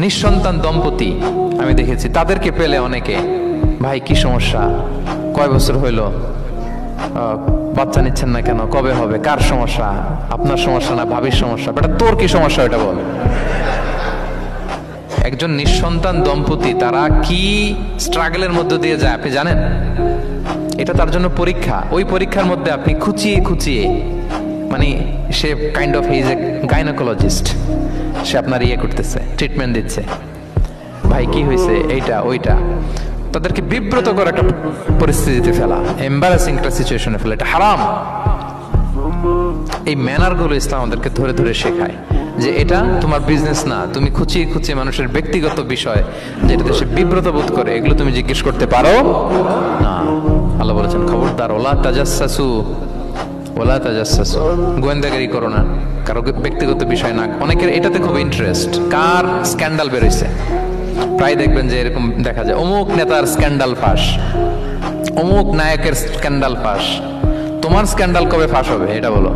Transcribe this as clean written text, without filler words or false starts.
নিঃসন্তান দম্পতি আমি দেখেছি, তাদেরকে পেলে অনেকে, ভাই কি সমস্যা, কয় বছর হইল বাচ্চা নিচ্ছেন না কেন, কবে হবে, কার সমস্যা, আপনার সমস্যা না ভাবির সমস্যা, বেটা তোর কি সমস্যা এটা বল। একজন নিঃসন্তান দম্পতি তারা কি স্ট্রাগলের মধ্যে দিয়ে যায় আপনি জানেন? এটা তার জন্য পরীক্ষা। ওই পরীক্ষার মধ্যে আপনি খুঁচিয়ে খুঁচিয়ে, মানে সে kind of his a gynecologist, সে আপনার ইয়ে করতেছে, ট্রিটমেন্ট দিচ্ছে, ভাই কি হয়েছে, এইটা ওইটা, তাদেরকে বিব্রত করে একটা পরিস্থিতিতে ফেলা, এম্বারাসিং একটা সিচুয়েশনে ফেলা, এটা হারাম। এই ম্যানার গুলো ইসলাম আমাদেরকে ধরে ধরে শেখায় যে এটা তোমার বিজনেস না, তুমি খুঁচিয়ে খুঁচিয়ে মানুষের ব্যক্তিগত বিষয় যেটাতে সে বিব্রত বোধ করে, এগুলো তুমি জিজ্ঞেস করতে পারো না। আল্লাহ বলেছেন খবরদার, ওলা তাজাসসু, ওলা তাজাসসু, গোয়েন্দাগিরি করো না, কারো ব্যক্তিগত বিষয় না। অনেকের এটাতে খুব ইন্টারেস্ট, কার স্ক্যান্ডাল বেরোইছে, প্রায় দেখবেন যে এরকম দেখা যায় অমুক নেতার স্ক্যান্ডাল ফাঁস, অমুক নায়কের স্ক্যান্ডাল ফাঁস। তোমার স্ক্যান্ডাল কবে ফাঁস হবে এটা বলো।